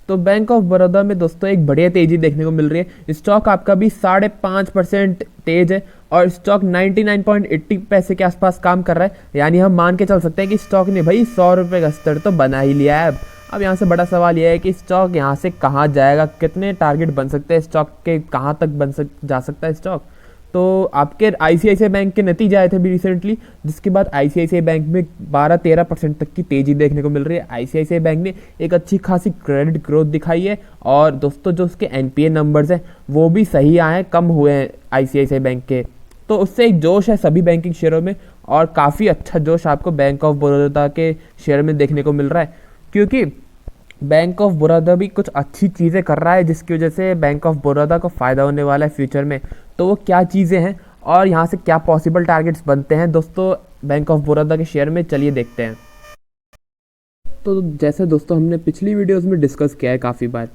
तो bank of Baroda में दोस्तों एक बढ़िया तेजी देखने को मिल रही है। स्टॉक आपका भी 5.5% तेज है और स्टॉक 99.80 पैसे के आसपास काम कर रहा है। यानी हम मान के चल सकते हैं कि स्टॉक ने भाई 100 रुपये का स्तर तो बना ही लिया है। अब यहाँ से बड़ा सवाल यह है कि स्टॉक यहाँ से कहाँ जाएगा, कितने टारगेट बन सकते हैं स्टॉक के, कहाँ तक जा सकता है स्टॉक। तो आपके आईसीआईसीआई बैंक के नतीजे आए थे भी रिसेंटली, जिसके बाद आईसीआईसीआई बैंक में 12-13% तक की तेजी देखने को मिल रही है। आईसीआईसीआई बैंक ने एक अच्छी खासी क्रेडिट ग्रोथ दिखाई है और दोस्तों जो उसके एनपीए नंबर्स हैं वो भी सही आए हैं, कम हुए हैं आईसीआईसीआई बैंक के। तो उससे एक जोश है सभी बैंकिंग शेयरों में और काफ़ी अच्छा जोश आपको बैंक ऑफ बड़ौदा के शेयर में देखने को मिल रहा है, क्योंकि बैंक ऑफ बड़ौदा भी कुछ अच्छी चीज़ें कर रहा है जिसकी वजह से बैंक ऑफ बड़ौदा को फ़ायदा होने वाला है फ्यूचर में। तो वो क्या चीज़ें हैं और यहाँ से क्या पॉसिबल टारगेट्स बनते हैं दोस्तों बैंक ऑफ बड़ौदा के शेयर में, चलिए देखते हैं। तो जैसे दोस्तों हमने पिछली वीडियोस में डिस्कस किया है काफ़ी बार,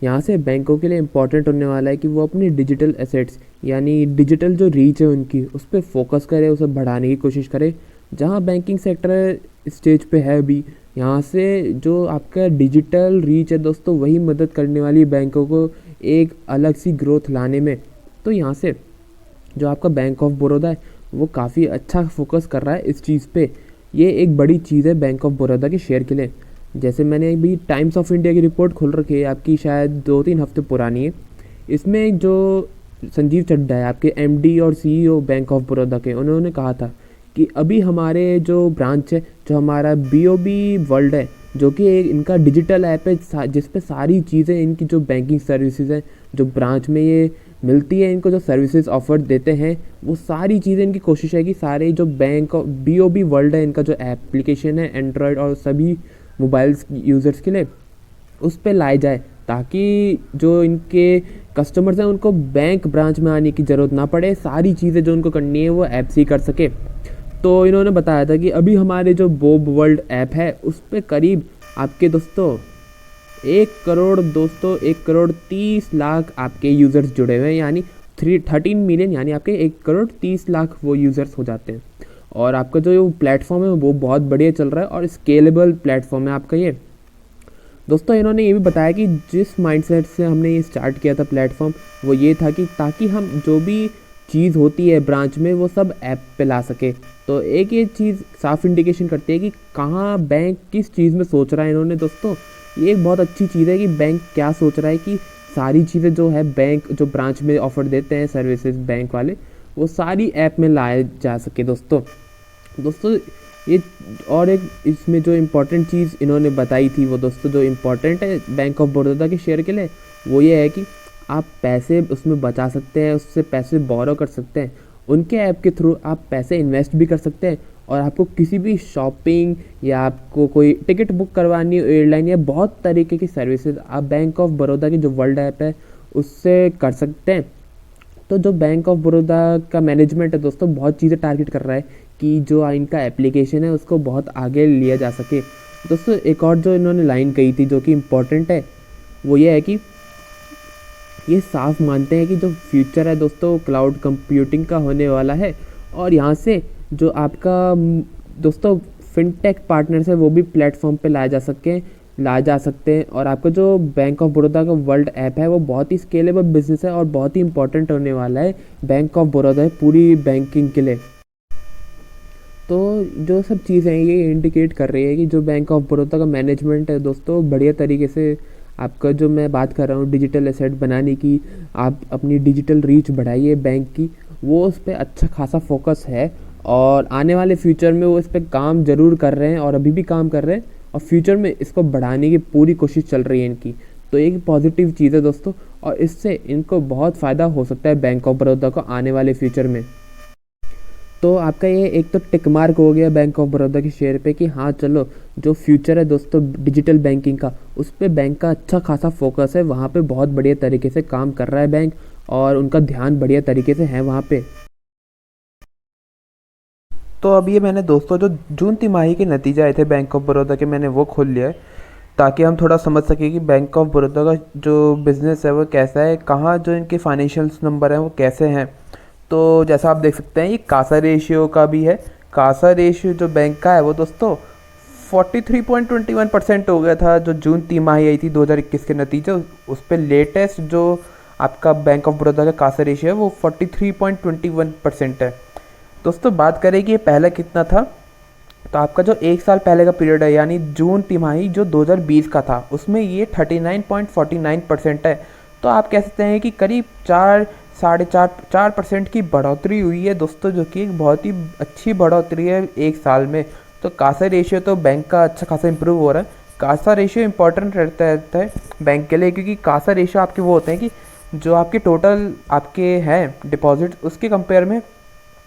यहाँ से बैंकों के लिए इम्पॉर्टेंट होने वाला है कि वो अपनी डिजिटल एसेट्स यानी डिजिटल जो रीच है उनकी उस पर फोकस करे, उसे बढ़ाने की कोशिश करे। जहाँ बैंकिंग सेक्टर स्टेज पे है अभी, यहाँ से जो आपका डिजिटल रीच है दोस्तों वही मदद करने वाली है बैंकों को एक अलग सी ग्रोथ लाने में। तो यहाँ से जो आपका बैंक ऑफ बड़ौदा है वो काफ़ी अच्छा फोकस कर रहा है इस चीज़ पे। ये एक बड़ी चीज़ है बैंक ऑफ बड़ौदा के शेयर के लिए। जैसे मैंने अभी टाइम्स ऑफ इंडिया की रिपोर्ट खोल रखी है, आपकी शायद 2-3 हफ्ते पुरानी है। इसमें जो संजीव चड्ढा है आपके एमडी और सीईओ बैंक ऑफ बड़ौदा के, उन्होंने कहा था कि अभी हमारे जो ब्रांच है, जो हमारा बीओबी वर्ल्ड है, जो कि एक इनका डिजिटल ऐप है जिस पे सारी चीज़ें इनकी जो बैंकिंग सर्विसेज हैं जो ब्रांच में ये मिलती है, इनको जो सर्विसेज ऑफर देते हैं वो सारी चीज़ें, इनकी कोशिश है कि सारे जो बैंक बीओबी वर्ल्ड है इनका जो एप्लीकेशन है एंड्रॉयड और सभी मोबाइल्स यूज़र्स के लिए उस पर लाए जाए, ताकि जो इनके कस्टमर्स हैं उनको बैंक ब्रांच में आने की ज़रूरत ना पड़े, सारी चीज़ें जो उनको करनी है वो ऐप से ही कर सके। तो इन्होंने बताया था कि अभी हमारे जो बोब वर्ल्ड ऐप है उस पर करीब आपके दोस्तों 1 करोड़ आपके यूज़र्स जुड़े हुए हैं, यानी 13 मिलियन, यानी आपके 1 करोड़ 30 लाख वो यूज़र्स हो जाते हैं। और आपका जो प्लेटफॉर्म है वो बहुत बढ़िया चल रहा है और स्केलेबल प्लेटफॉर्म है आपका ये। दोस्तों इन्होंने ये भी बताया कि जिस माइंडसेट से हमने ये स्टार्ट किया था प्लेटफॉर्म, वो ये था कि ताकि हम जो भी चीज़ होती है ब्रांच में वो सब ऐप पे ला सके। तो एक ये चीज़ साफ इंडिकेशन करती है कि कहाँ बैंक किस चीज़ में सोच रहा है इन्होंने। दोस्तों ये एक बहुत अच्छी चीज़ है कि बैंक क्या सोच रहा है कि सारी चीज़ें जो है बैंक जो ब्रांच में ऑफर देते हैं सर्विसेज बैंक वाले, वो सारी ऐप में लाए जा सके दोस्तों ये। और एक इसमें जो इम्पोर्टेंट चीज़ इन्होंने बताई थी वो दोस्तों जो इम्पोर्टेंट है बैंक ऑफ बड़ौदा के शेयर के लिए, वो ये है कि आप पैसे उसमें बचा सकते हैं, उससे पैसे बोरो कर सकते हैं, उनके ऐप के थ्रू आप पैसे इन्वेस्ट भी कर सकते हैं। और आपको किसी भी शॉपिंग या आपको कोई टिकट बुक करवानी हो एयरलाइन या बहुत तरीके की सर्विसेज आप बैंक ऑफ बड़ौदा की जो वर्ल्ड ऐप है उससे कर सकते हैं। तो जो बैंक ऑफ बड़ौदा का मैनेजमेंट है दोस्तों बहुत चीज़ें टारगेट कर रहा है कि जो इनका एप्लीकेशन है उसको बहुत आगे लिया जा सके। दोस्तों एक और जो इन्होंने लाइन कही थी जो कि इम्पोर्टेंट है, वो ये है कि ये साफ मानते हैं कि जो फ्यूचर है दोस्तों क्लाउड कंप्यूटिंग का होने वाला है। और यहाँ से जो आपका दोस्तों फिनटेक पार्टनर्स है वो भी प्लेटफॉर्म पे लाए जा सकते हैं। और आपका जो बैंक ऑफ बड़ौदा का वर्ल्ड ऐप है वो बहुत ही स्केलेबल बिजनेस है और बहुत ही इंपॉर्टेंट होने वाला है बैंक ऑफ बड़ौदा है पूरी बैंकिंग के लिए। तो जो सब चीज़ें हैं ये इंडिकेट कर रही है कि जो बैंक ऑफ बड़ौदा का मैनेजमेंट है दोस्तों बढ़िया तरीके से आपका जो मैं बात कर रहा हूँ डिजिटल एसेट बनाने की, आप अपनी डिजिटल रीच बढ़ाइए बैंक की, वो उस पर अच्छा खासा फोकस है। और आने वाले फ्यूचर में वो इस पर काम ज़रूर कर रहे हैं और अभी भी काम कर रहे हैं और फ्यूचर में इसको बढ़ाने की पूरी कोशिश चल रही है इनकी। तो एक पॉजिटिव चीज़ है दोस्तों और इससे इनको बहुत फ़ायदा हो सकता है बैंक ऑफ बड़ौदा को आने वाले फ्यूचर में। तो आपका ये एक तो टिक मार्क हो गया बैंक ऑफ बड़ौदा के शेयर पे कि हाँ चलो जो फ्यूचर है दोस्तों डिजिटल बैंकिंग का उस पर बैंक का अच्छा खासा फोकस है, वहाँ पे बहुत बढ़िया तरीके से काम कर रहा है बैंक और उनका ध्यान बढ़िया तरीके से है वहाँ पे। तो अब ये मैंने दोस्तों जो जून तिमाही के नतीजे आए थे बैंक ऑफ बड़ौदा के मैंने वो खोल लिया है, ताकि हम थोड़ा समझ सकें कि बैंक ऑफ बड़ौदा का जो बिज़नेस है वो कैसा है, कहाँ जो इनके फाइनेंशियल्स नंबर हैं वो कैसे हैं। तो जैसा आप देख सकते हैं ये कासा रेशियो का भी है। कासा रेशियो जो बैंक का है वो दोस्तों 43.21% हो गया था जो जून तिमाही आई थी 2021 के नतीजे उस पर। लेटेस्ट जो आपका बैंक ऑफ बड़ौदा का कासा रेशियो है वो 43.21% है। दोस्तों बात करें कि ये पहले कितना था, तो आपका जो एक साल पहले का पीरियड है यानी जून तिमाही जो 2020 का था उसमें ये 39.49% है। तो आप कह सकते हैं कि करीब 4.5-4% की बढ़ोतरी हुई है दोस्तों, जो कि एक बहुत ही अच्छी बढ़ोतरी है एक साल में। तो कासा रेशियो तो बैंक का अच्छा खासा इंप्रूव हो रहा है। कासा रेशियो इंपॉर्टेंट रहता है बैंक के लिए, क्योंकि कासा रेशियो आपके वो होते हैं कि जो आपके टोटल आपके हैं डिपॉजिट उसके कंपेयर में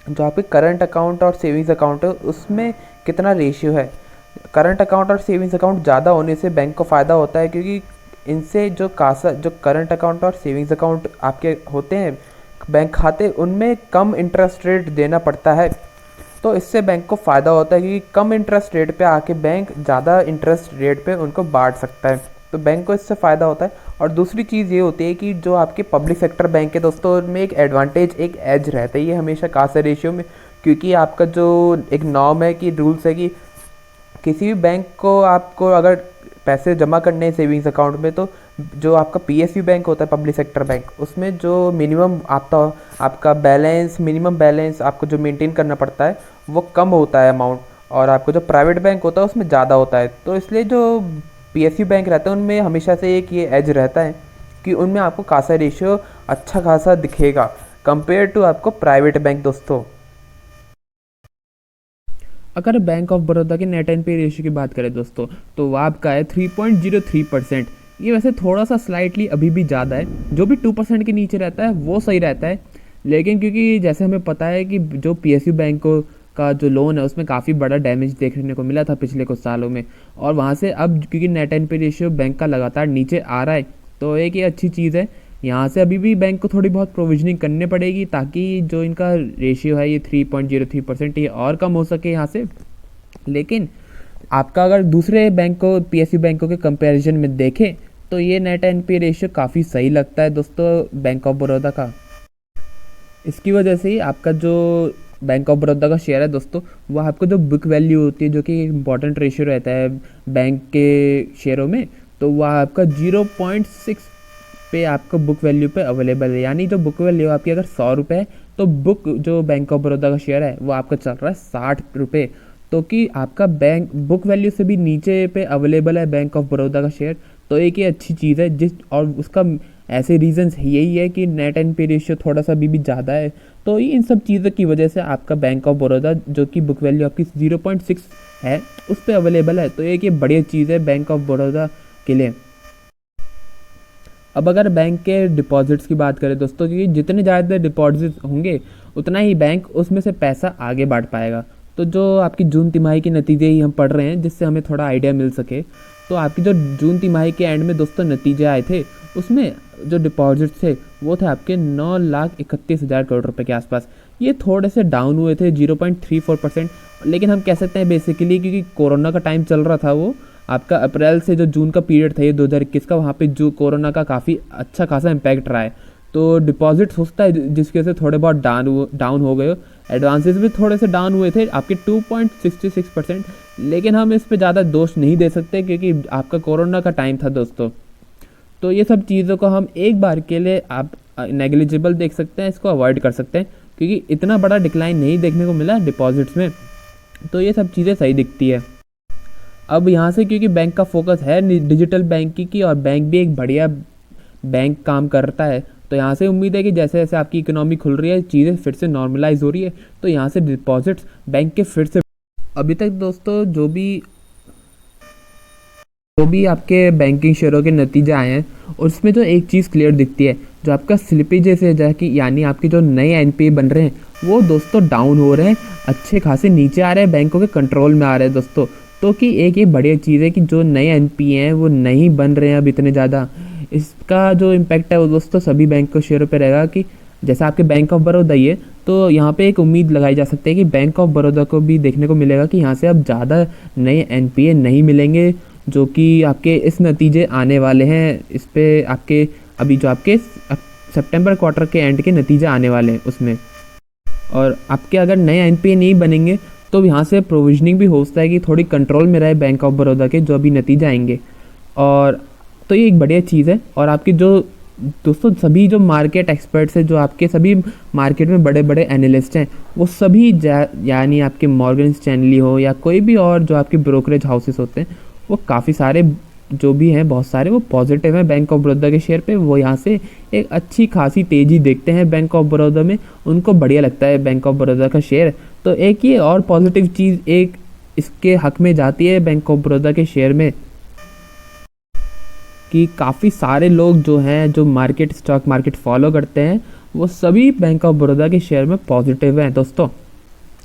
जो आपके करंट अकाउंट और सेविंग्स अकाउंट है उसमें कितना रेशियो है। करंट अकाउंट और सेविंग्स अकाउंट ज़्यादा होने से बैंक को फ़ायदा होता है, क्योंकि इनसे जो करंट अकाउंट और सेविंग्स अकाउंट आपके होते हैं बैंक खाते, उनमें कम इंटरेस्ट रेट देना पड़ता है। तो इससे बैंक को फ़ायदा होता है क्योंकि कम इंटरेस्ट रेट पे आके बैंक ज़्यादा इंटरेस्ट रेट पे उनको बांट सकता है, तो बैंक को इससे फ़ायदा होता है। और दूसरी चीज़ ये होती है कि जो आपके पब्लिक सेक्टर बैंक है दोस्तों, उनमें एक एडवांटेज एक एज रहता है ये हमेशा कासा रेशियो में, क्योंकि आपका जो एक नॉर्म है कि रूल्स है कि किसी भी बैंक को आपको अगर पैसे जमा करने हैं सेविंग्स अकाउंट में, तो जो आपका पीएसयू बैंक होता है पब्लिक सेक्टर बैंक, उसमें जो मिनिमम आपका बैलेंस मिनिमम बैलेंस आपको जो मेंटेन करना पड़ता है वो कम होता है अमाउंट, और आपको जो प्राइवेट बैंक होता है उसमें ज़्यादा होता है। तो इसलिए जो पीएसयू बैंक रहता है उनमें हमेशा से एक ये एज रहता है कि उनमें आपको कासा रेशियो अच्छा खासा दिखेगा कंपेयर टू आपको प्राइवेट बैंक दोस्तों। अगर बैंक ऑफ बड़ौदा के नेट एनपीए रेशियो की बात करें दोस्तों, तो वो आपका है 3.03%। ये वैसे थोड़ा सा स्लाइटली अभी भी ज़्यादा है, जो भी 2% के नीचे रहता है वो सही रहता है। लेकिन क्योंकि जैसे हमें पता है कि जो पीएसयू बैंकों का जो लोन है उसमें काफ़ी बड़ा डैमेज देखने को मिला था पिछले कुछ सालों में, और वहाँ से अब क्योंकि नेट एनपीए रेशियो बैंक का लगातार नीचे आ रहा है, तो एक ये अच्छी चीज़ है। यहाँ से अभी भी बैंक को थोड़ी बहुत प्रोविजनिंग करनी पड़ेगी ताकि जो इनका रेशियो है ये 3.03% ये और कम हो सके यहाँ से। लेकिन आपका अगर दूसरे बैंकों पीएसयू बैंकों के कंपैरिजन में देखें तो ये नेट एनपीए रेशियो काफ़ी सही लगता है दोस्तों बैंक ऑफ बड़ौदा का। इसकी वजह से ही आपका जो बैंक ऑफ बड़ौदा का शेयर है दोस्तों, वो आपको जो बुक वैल्यू होती है जो कि इंपॉर्टेंट रेशियो रहता है बैंक के शेयरों में, तो वह आपका 0.6 पे आपको बुक वैल्यू पे अवेलेबल है। यानी जो बुक वैल्यू आपकी अगर 100 रुपये है तो बुक जो बैंक ऑफ बड़ौदा का शेयर है वो आपका चल रहा है 60 रुपये। तो कि आपका बैंक बुक वैल्यू से भी नीचे पे अवेलेबल है बैंक ऑफ बड़ौदा का शेयर, तो एक ये अच्छी चीज़ है। जिस और उसका ऐसे रीजंस यही है कि नेट एनपीए रेशियो थोड़ा सा भी ज़्यादा है, तो इन सब चीज़ों की वजह से आपका बैंक ऑफ बड़ौदा जो कि बुक वैल्यू आपकी 0.6 है उस पर अवेलेबल है। तो एक ये बढ़िया चीज़ है बैंक ऑफ बड़ौदा के लिए। अब अगर बैंक के डिपॉजिट्स की बात करें दोस्तों, क्योंकि जितने ज़्यादा डिपॉजिट्स होंगे उतना ही बैंक उसमें से पैसा आगे बांट पाएगा। तो जो आपकी जून तिमाही के नतीजे ही हम पढ़ रहे हैं जिससे हमें थोड़ा आइडिया मिल सके, तो आपकी जो जून तिमाही के एंड में दोस्तों नतीजे आए थे उसमें जो डिपॉजिट थे वो थे आपके 9,31,000 करोड़ रुपए के आसपास। ये थोड़े से डाउन हुए थे 0.34%, लेकिन हम कह सकते हैं बेसिकली क्योंकि कोरोना का टाइम चल रहा था, वो आपका अप्रैल से जो जून का पीरियड था ये 2021 का, वहाँ पे जो कोरोना का काफ़ी अच्छा खासा इम्पैक्ट रहा है, तो डिपॉजिट होता है जिसकी वजह से थोड़े बहुत डाउन हो गए। एडवांसेस भी थोड़े से डाउन हुए थे आपके 2.66%, लेकिन हम इस पे ज़्यादा दोष नहीं दे सकते क्योंकि आपका कोरोना का टाइम था दोस्तों। तो ये सब चीज़ों को हम एक बार के लिए आप नेग्लिजिबल देख सकते हैं, इसको अवॉइड कर सकते हैं क्योंकि इतना बड़ा डिक्लाइन नहीं देखने को मिला डिपॉजिट्स में, तो ये सब चीज़ें सही दिखती है। अब यहाँ से क्योंकि बैंक का फोकस है डिजिटल बैंकिंग की और बैंक भी एक बढ़िया बैंक काम करता है, तो यहाँ से उम्मीद है कि जैसे जैसे आपकी इकोनॉमी खुल रही है, चीज़ें फिर से नॉर्मलाइज हो रही है, तो यहाँ से डिपॉजिट्स बैंक के फिर से। अभी तक दोस्तों जो भी आपके बैंकिंग शेयरों के नतीजे आए हैं उसमें जो एक चीज़ क्लियर दिखती है, जो आपका स्लिपेजेस है जैसे यानी आपके जो नए एनपीए बन रहे हैं वो दोस्तों डाउन हो रहे हैं, अच्छे खासे नीचे आ रहे हैं, बैंकों के कंट्रोल में आ रहे हैं दोस्तों। तो कि एक ये बढ़िया चीज़ है कि जो नए एनपीए हैं वो नहीं बन रहे हैं अब इतने ज़्यादा। इसका जो इम्पैक्ट है वो दोस्तों सभी बैंक के शेयरों पे रहेगा कि जैसे आपके बैंक ऑफ बड़ौदा ही है, तो यहाँ पे एक उम्मीद लगाई जा सकती है कि बैंक ऑफ बड़ौदा को भी देखने को मिलेगा कि यहाँ से अब ज़्यादा नए एनपीए नहीं मिलेंगे, जो कि आपके इस नतीजे आने वाले हैं इस पे आपके अभी जो आपके सितंबर क्वार्टर के एंड के नतीजे आने वाले हैं उसमें। और आपके अगर नए एनपीए नहीं बनेंगे तो यहाँ से प्रोविजनिंग भी हो सकता है कि थोड़ी कंट्रोल में रहे बैंक ऑफ बड़ौदा के जो अभी नतीजे आएंगे। और तो ये एक बढ़िया चीज़ है। और आपकी जो दोस्तों सभी जो मार्केट एक्सपर्ट्स हैं, जो आपके सभी मार्केट में बड़े बड़े एनालिस्ट हैं, वो सभी यानी आपके मॉर्गन स्टैनली हो या कोई भी और जो आपके ब्रोकरेज हाउसेस होते हैं, वो काफ़ी सारे जो भी हैं, बहुत सारे वो पॉजिटिव हैं बैंक ऑफ बड़ौदा के शेयर पे। वो यहाँ से एक अच्छी खासी तेज़ी देखते हैं बैंक ऑफ बड़ौदा में, उनको बढ़िया लगता है बैंक ऑफ बड़ौदा का शेयर। तो एक ये और पॉजिटिव चीज़ एक इसके हक में जाती है बैंक ऑफ बड़ौदा के शेयर में कि काफ़ी सारे लोग जो हैं, जो मार्केट स्टॉक मार्केट फॉलो करते हैं, वो सभी बैंक ऑफ बड़ौदा के शेयर में पॉजिटिव हैं दोस्तों।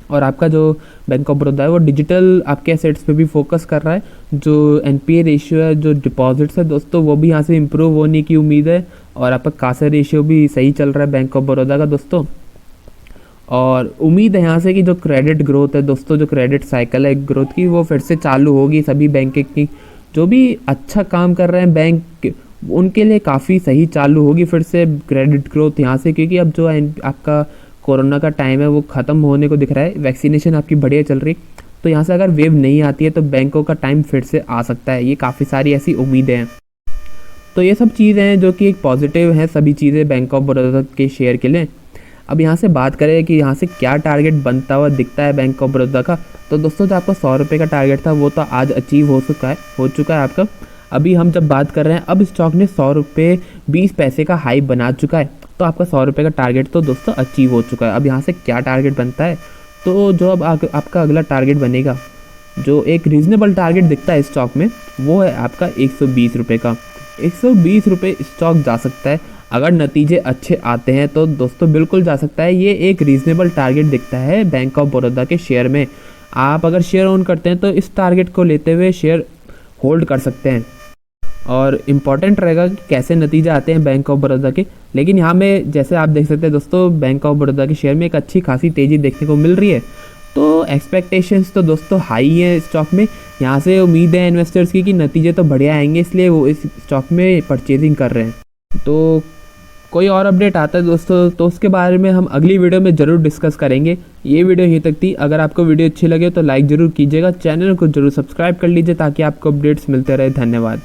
और आपका जो बैंक ऑफ बड़ौदा है वो डिजिटल आपके एसेट्स पे भी फोकस कर रहा है। जो एनपीए रेशियो है, जो डिपॉजिट्स है दोस्तों, वो भी यहाँ से इम्प्रूव होने की उम्मीद है। और आपका कासा रेशियो भी सही चल रहा है बैंक ऑफ बड़ौदा का दोस्तों। और उम्मीद है यहाँ से कि जो क्रेडिट ग्रोथ है दोस्तों, जो क्रेडिट साइकिल है ग्रोथ की, वो फिर से चालू होगी। सभी बैंक की जो भी अच्छा काम कर रहे हैं बैंक, उनके लिए काफ़ी सही चालू होगी फिर से क्रेडिट ग्रोथ यहाँ से, क्योंकि अब जो आपका कोरोना का टाइम है वो ख़त्म होने को दिख रहा है, वैक्सीनेशन आपकी बढ़िया चल रही। तो यहाँ से अगर वेव नहीं आती है तो बैंकों का टाइम फिर से आ सकता है। ये काफ़ी सारी ऐसी उम्मीदें हैं। तो ये सब चीज़ें हैं जो कि एक पॉजिटिव हैं सभी चीज़ें बैंक ऑफ बड़ौदा के शेयर के लिए। अब यहाँ से बात करें कि यहाँ से क्या टारगेट बनता हुआ दिखता है बैंक ऑफ बड़ौदा का। तो दोस्तों जो आपका 100 रुपये का टारगेट था वो तो आज अचीव हो चुका है आपका। अभी हम जब बात कर रहे हैं, अब स्टॉक ने 100 रुपये 20 पैसे का हाई बना चुका है। तो आपका 100 रुपये का टारगेट तो दोस्तों अचीव हो चुका है। अब यहाँ से क्या टारगेट बनता है, तो जो अब आपका अगला टारगेट बनेगा, जो एक रीज़नेबल टारगेट दिखता है स्टॉक में, वो है आपका 120 रुपये का। 120 रुपये स्टॉक जा सकता है अगर नतीजे अच्छे आते हैं, तो दोस्तों बिल्कुल जा सकता है। ये एक रीज़नेबल टारगेट दिखता है बैंक ऑफ बड़ौदा के शेयर में। आप अगर शेयर ओन करते हैं तो इस टारगेट को लेते हुए शेयर होल्ड कर सकते हैं। और इम्पॉर्टेंट रहेगा कि कैसे नतीजे आते हैं बैंक ऑफ बड़ौदा के। लेकिन यहाँ में जैसे आप देख सकते हैं दोस्तों, बैंक ऑफ बड़ौदा के शेयर में एक अच्छी खासी तेज़ी देखने को मिल रही है। तो एक्सपेक्टेशंस तो दोस्तों हाई है स्टॉक में। यहाँ से उम्मीद है इन्वेस्टर्स की कि नतीजे तो बढ़िया आएंगे, इसलिए वो इस स्टॉक में परचेजिंग कर रहे हैं। तो कोई और अपडेट आता है दोस्तों तो उसके बारे में हम अगली वीडियो में ज़रूर डिस्कस करेंगे। ये वीडियो यहीं तक थी। अगर आपको वीडियो अच्छी लगे तो लाइक ज़रूर कीजिएगा, चैनल को ज़रूर सब्सक्राइब कर लीजिए ताकि आपको अपडेट्स मिलते रहे। धन्यवाद।